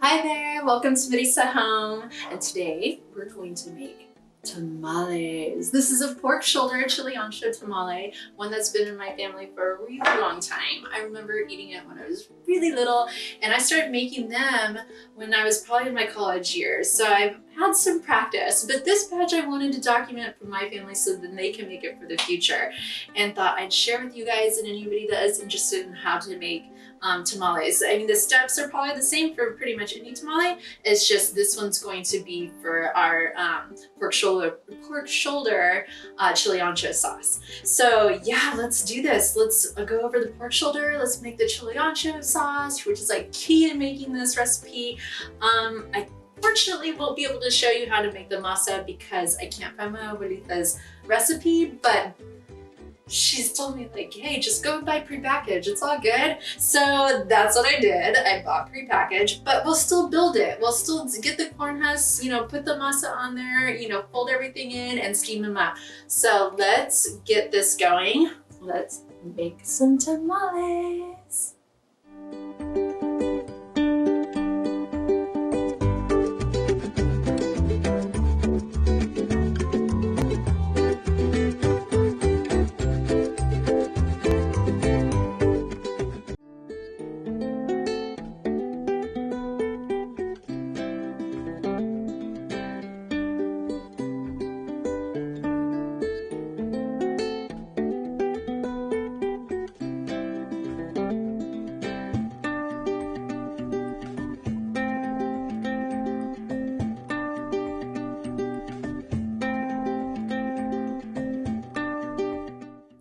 Hi there, welcome to Marisa Home, and today we're going to make tamales. This is a pork shoulder Chile Ancho tamale, one that's been in my family for a really long time. I remember eating it when I was really little, and I started making them when I was probably in my college years, so I've had some practice, but this batch I wanted to document for my family so then they can make it for the future, and thought I'd share with you guys and anybody that is interested in how to make tamales. I mean, the steps are probably the same for pretty much any tamale. It's just this one's going to be for our pork shoulder Chile Ancho sauce. So yeah, let's do this. Let's go over the pork shoulder. Let's make the Chile Ancho sauce, which is like key in making this recipe. I fortunately won't be able to show you how to make the masa because I can't find my abuelita's recipe, but she's told me like, hey, just go buy prepackaged, it's all good. So that's what I did. I bought prepackaged, but we'll still build it. We'll still get the corn husks, put the masa on there, fold everything in and steam them up. So let's get this going. Let's make some tamales.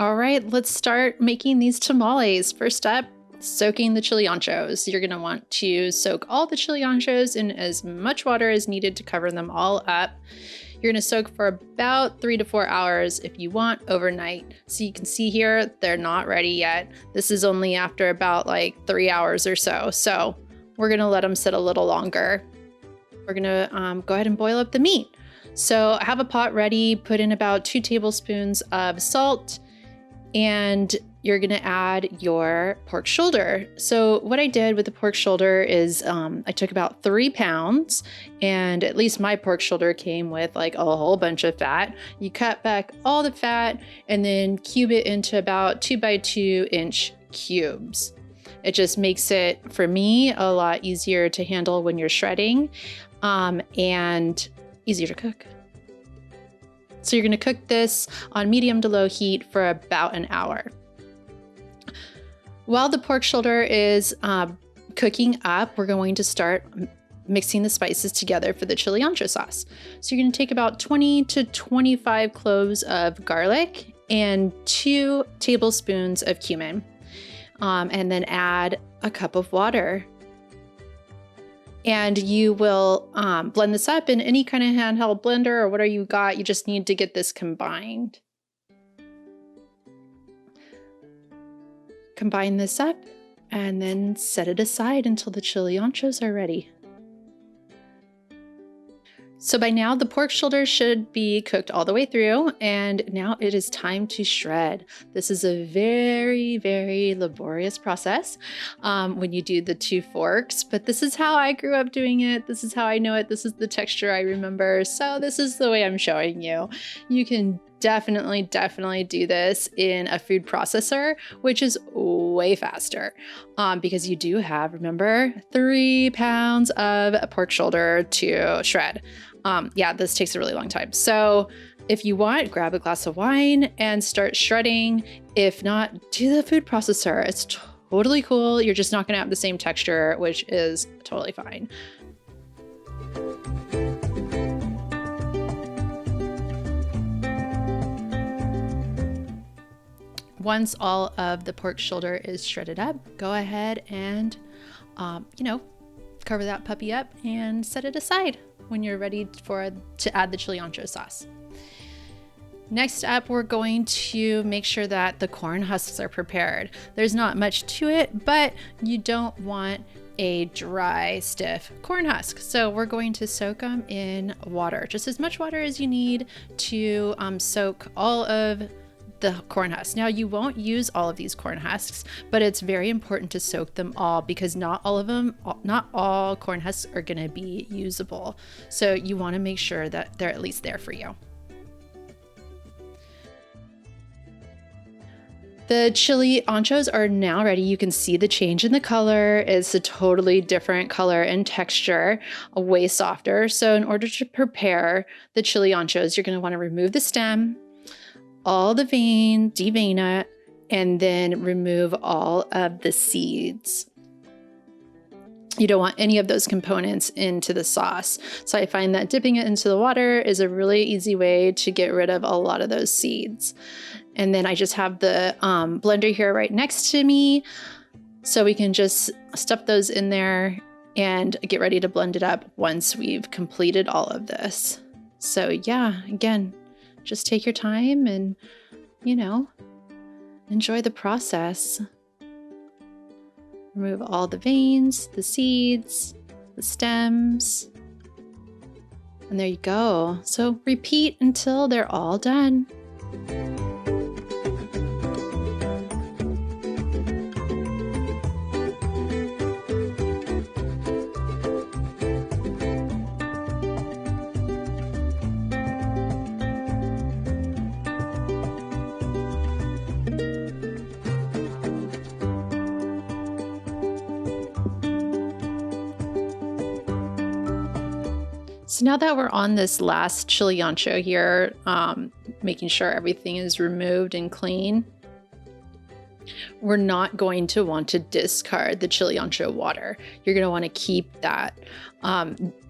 All right, let's start making these tamales. First up, soaking the Chile Anchos. You're gonna want to soak all the Chile Anchos in as much water as needed to cover them all up. You're gonna soak for about 3 to 4 hours if you want overnight. So you can see here, they're not ready yet. This is only after about like 3 hours or so. So we're gonna let them sit a little longer. We're gonna go ahead and boil up the meat. So I have a pot ready, put in about 2 tablespoons of salt, and you're gonna add your pork shoulder. So what I did with the pork shoulder is I took about 3 pounds, and at least my pork shoulder came with like a whole bunch of fat. You cut back all the fat and then cube it into about 2 by 2 inch cubes. It just makes it, for me, a lot easier to handle when you're shredding and easier to cook. So you're gonna cook this on medium to low heat for about an hour. While the pork shoulder is cooking up, we're going to start mixing the spices together for the Chile Ancho sauce. So you're gonna take about 20 to 25 cloves of garlic and 2 tablespoons of cumin, and then add a cup of water. And you will blend this up in any kind of handheld blender or whatever you got. You just need to get this combined. Combine this up and then set it aside until the Chile Anchos are ready. So by now the pork shoulder should be cooked all the way through, and now it is time to shred. This is a very, very laborious process when you do the 2 forks, but this is how I grew up doing it. This is how I know it. This is the texture I remember. So this is the way I'm showing you. You can definitely do this in a food processor, which is way faster because you do have, remember, 3 pounds of pork shoulder to shred. Yeah, this takes a really long time. So if you want, grab a glass of wine and start shredding. If not, do the food processor. It's totally cool. You're just not gonna have the same texture, which is totally fine. Once all of the pork shoulder is shredded up, go ahead and, cover that puppy up and set it aside when you're ready to add the Chile Ancho sauce. Next up, we're going to make sure that the corn husks are prepared. There's not much to it, but you don't want a dry, stiff corn husk. So we're going to soak them in water, just as much water as you need to soak all of the corn husks. Now you won't use all of these corn husks, but it's very important to soak them all because not all corn husks are going to be usable. So you want to make sure that they're at least there for you. The chili anchos are now ready. You can see the change in the color. It's a totally different color and texture, way softer. So in order to prepare the chili anchos, you're going to want to remove the stem, all the vein, devein it, and then remove all of the seeds. You don't want any of those components into the sauce. So I find that dipping it into the water is a really easy way to get rid of a lot of those seeds. And then I just have the blender here right next to me. So we can just stuff those in there and get ready to blend it up once we've completed all of this. So yeah, again, just take your time and, you know, enjoy the process. Remove all the veins, the seeds, the stems, and there you go. So repeat until they're all done. So now that we're on this last chili ancho here, making sure everything is removed and clean, we're not going to want to discard the chili ancho water. You're going to want to keep that.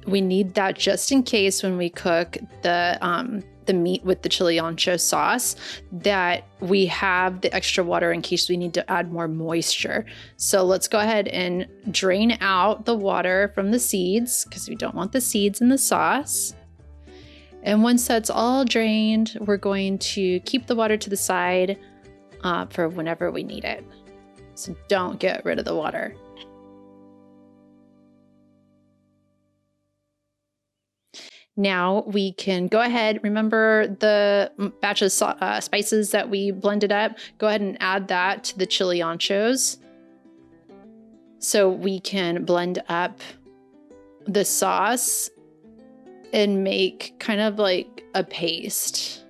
We need that just in case when we cook the meat with the chili ancho sauce, that we have the extra water in case we need to add more moisture. So let's go ahead and drain out the water from the seeds because we don't want the seeds in the sauce. And once that's all drained, we're going to keep the water to the side for whenever we need it. So don't get rid of the water. Now we can go ahead, remember the batch of spices that we blended up, go ahead and add that to the chili anchos. So we can blend up the sauce and make kind of like a paste.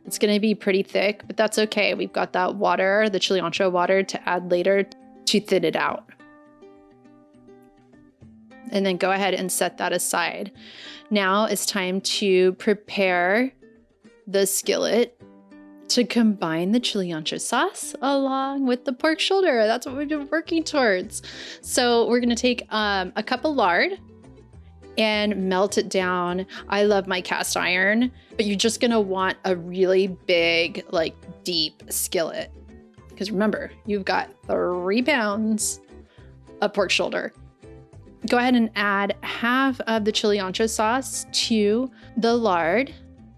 It's going to be pretty thick, but that's okay. We've got that water, the chili ancho water, to add later to thin it out. And then go ahead and set that aside. Now it's time to prepare the skillet to combine the chili ancho sauce along with the pork shoulder. That's what we've been working towards. So we're going to take a cup of lard and melt it down. I love my cast iron, but you're just going to want a really big, like deep skillet. Because remember, you've got 3 pounds of pork shoulder. Go ahead and add half of the chili ancho sauce to the lard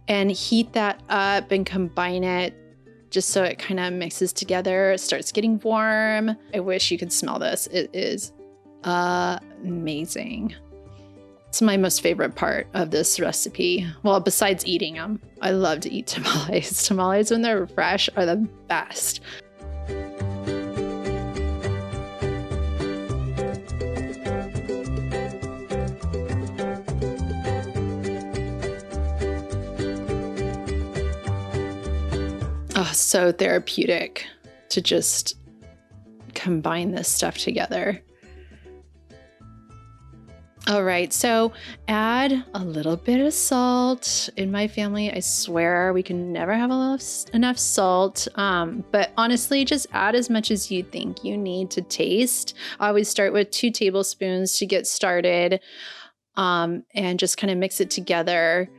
and heat that up and combine it just so it kind of mixes together. It starts getting warm. I wish you could smell this. It is amazing. It's my most favorite part of this recipe. Well, besides eating them, I love to eat tamales. Tamales, when they're fresh, are the best. Oh, so therapeutic to just combine this stuff together. All right, so add a little bit of salt. In my family, I swear we can never have enough salt, but honestly, just add as much as you think you need to taste. I always start with 2 tablespoons to get started, and just kind of mix it together.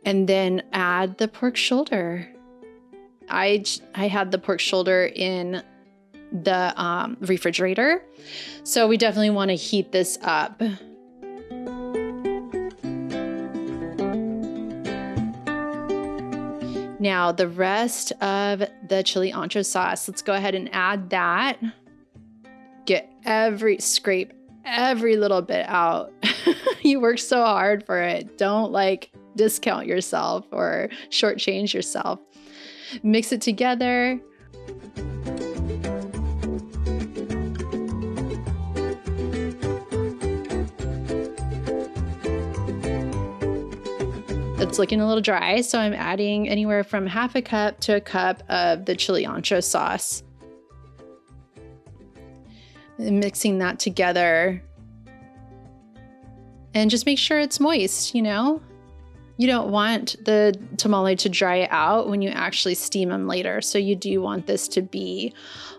And then add the pork shoulder. I had the pork shoulder in the refrigerator, so we definitely want to heat this up. Now the rest of the chili ancho sauce, let's go ahead and add that. Scrape every little bit out. You work so hard for it. Don't discount yourself or shortchange yourself. Mix it together. It's looking a little dry, so I'm adding anywhere from half a cup to a cup of the Chile Ancho sauce. And mixing that together. And just make sure it's moist, you know? You don't want the tamale to dry out when you actually steam them later. So you do want this to be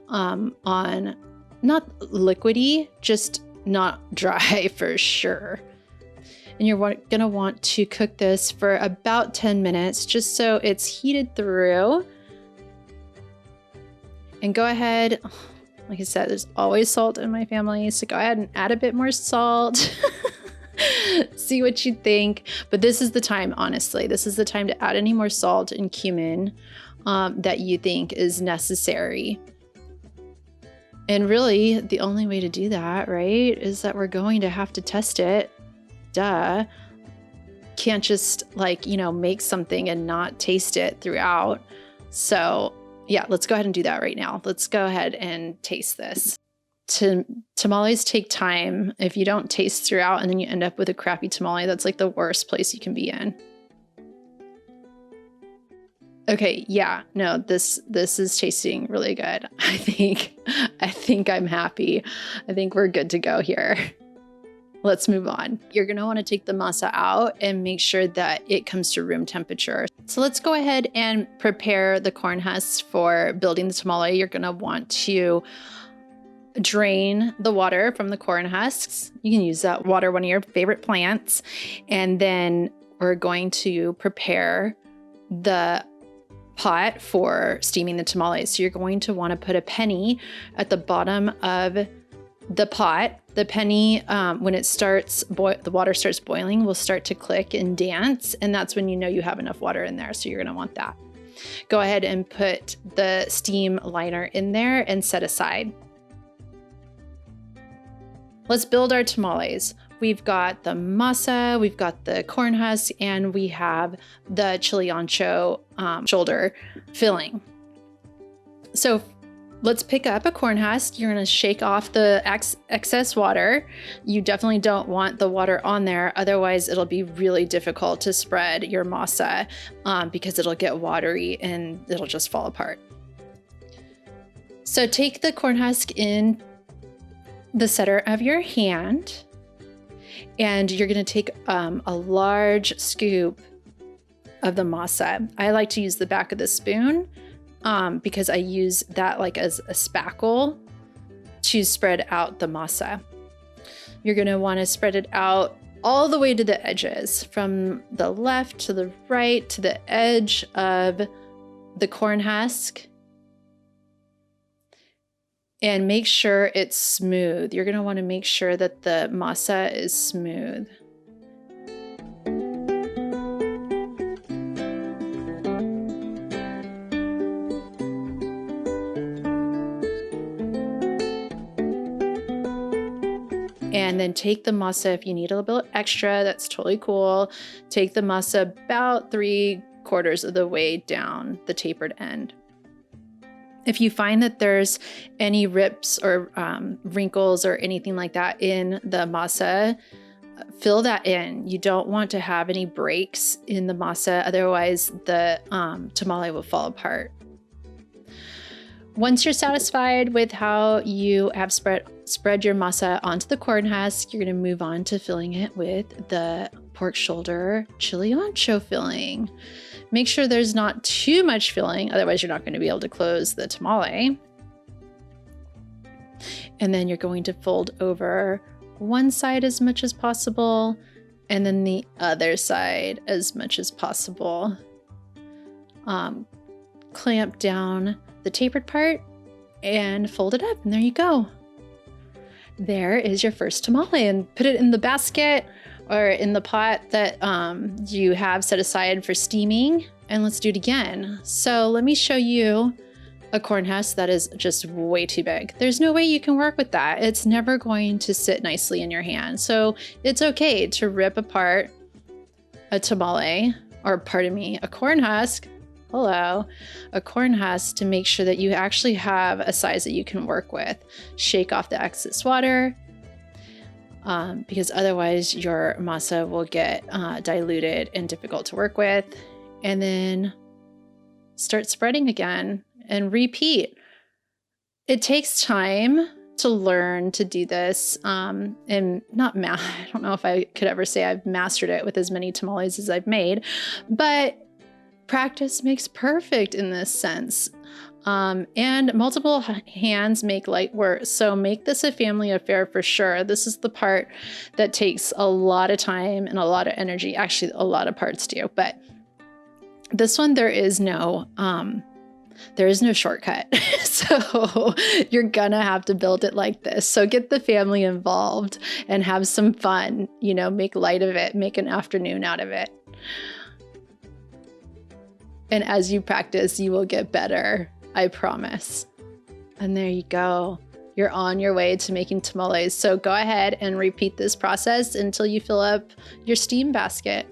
on, not liquidy, just not dry for sure. And you're going to want to cook this for about 10 minutes just so it's heated through. And go ahead, like I said, there's always salt in my family, so go ahead and add a bit more salt. See what you think. But this is the time, honestly, this is the time to add any more salt and cumin that you think is necessary. And really, the only way to do that, right, is that we're going to have to test it. Duh. Can't just make something and not taste it throughout. So yeah, let's go ahead and do that right now. Let's go ahead and taste this. Tamales take time. If you don't taste throughout and then you end up with a crappy tamale, that's like the worst place you can be in. Okay, yeah, no, this is tasting really good. I think I'm happy. I think we're good to go here. Let's move on. You're gonna wanna take the masa out and make sure that it comes to room temperature. So let's go ahead and prepare the corn husks for building the tamale. You're gonna want to drain the water from the corn husks. You can use that water, one of your favorite plants. And then we're going to prepare the pot for steaming the tamales. So you're going to wanna put a penny at the bottom of the pot. The penny, when it starts, the water starts boiling, will start to click and dance. And that's when you know you have enough water in there. So you're gonna want that. Go ahead and put the steam liner in there and set aside. Let's build our tamales. We've got the masa, we've got the corn husk, and we have the Chile Ancho shoulder filling. So let's pick up a corn husk. You're gonna shake off the excess water. You definitely don't want the water on there. Otherwise, it'll be really difficult to spread your masa because it'll get watery and it'll just fall apart. So take the corn husk in the center of your hand, and you're gonna take a large scoop of the masa. I like to use the back of the spoon because I use that like as a spackle to spread out the masa. You're gonna wanna spread it out all the way to the edges, from the left to the right to the edge of the corn husk. And make sure it's smooth. You're gonna wanna make sure that the masa is smooth. And then take the masa, if you need a little bit extra, that's totally cool. Take the masa about 3/4 of the way down the tapered end. If you find that there's any rips or wrinkles or anything like that in the masa, fill that in. You don't want to have any breaks in the masa, otherwise the tamale will fall apart. Once you're satisfied with how you have spread your masa onto the corn husk, you're gonna move on to filling it with the pork shoulder Chile Ancho filling. Make sure there's not too much filling, otherwise you're not gonna be able to close the tamale. And then you're going to fold over one side as much as possible, and then the other side as much as possible. Clamp down the tapered part and fold it up, and there you go. There is your first tamale, and put it in the basket or in the pot that you have set aside for steaming, and let's do it again. So let me show you a corn husk that is just way too big. There's no way you can work with that. It's never going to sit nicely in your hand. So it's okay to rip apart a tamale, or pardon me, a corn husk. Hello, a corn husk to make sure that you actually have a size that you can work with. Shake off the excess water because otherwise your masa will get diluted and difficult to work with. And then start spreading again and repeat. It takes time to learn to do this and I don't know if I could ever say I've mastered it with as many tamales as I've made, but practice makes perfect in this sense. And multiple hands make light work. So make this a family affair for sure. This is the part that takes a lot of time and a lot of energy. Actually, a lot of parts do, but this one, there is no shortcut. So you're gonna have to build it like this. So get the family involved and have some fun, make light of it, make an afternoon out of it. And as you practice, you will get better, I promise. And there you go. You're on your way to making tamales. So go ahead and repeat this process until you fill up your steam basket.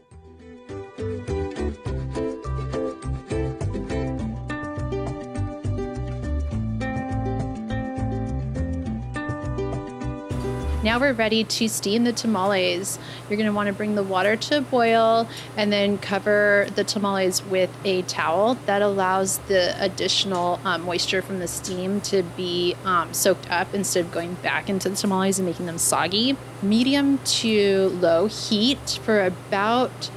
Now we're ready to steam the tamales. You're gonna wanna bring the water to a boil and then cover the tamales with a towel. That allows the additional moisture from the steam to be soaked up instead of going back into the tamales and making them soggy. Medium to low heat for about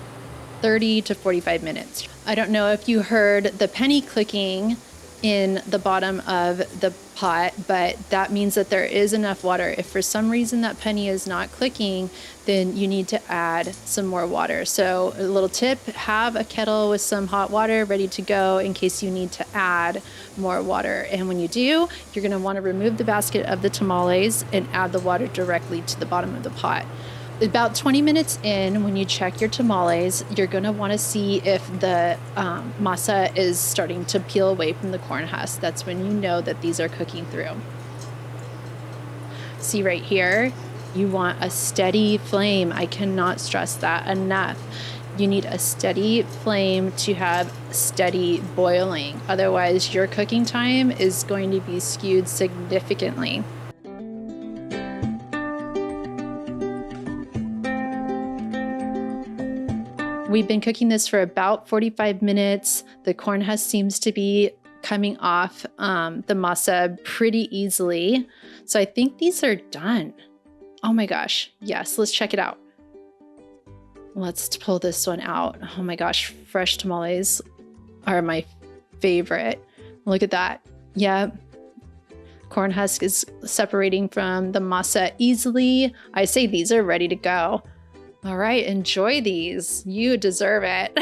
30 to 45 minutes. I don't know if you heard the penny clicking in the bottom of the pot, but that means that there is enough water. If for some reason that penny is not clicking, then you need to add some more water. So a little tip, have a kettle with some hot water ready to go in case you need to add more water. And when you do, you're gonna wanna remove the basket of the tamales and add the water directly to the bottom of the pot. About 20 minutes in, when you check your tamales, you're going to want to see if the masa is starting to peel away from the corn husk. That's when you know that these are cooking through. See right here, you want a steady flame. I cannot stress that enough. You need a steady flame to have steady boiling. Otherwise, your cooking time is going to be skewed significantly. We've been cooking this for about 45 minutes. The corn husk seems to be coming off the masa pretty easily. So I think these are done. Oh my gosh. Yes, let's check it out. Let's pull this one out. Oh my gosh, fresh tamales are my favorite. Look at that. Yeah. Corn husk is separating from the masa easily. I say these are ready to go. All right, enjoy these. You deserve it.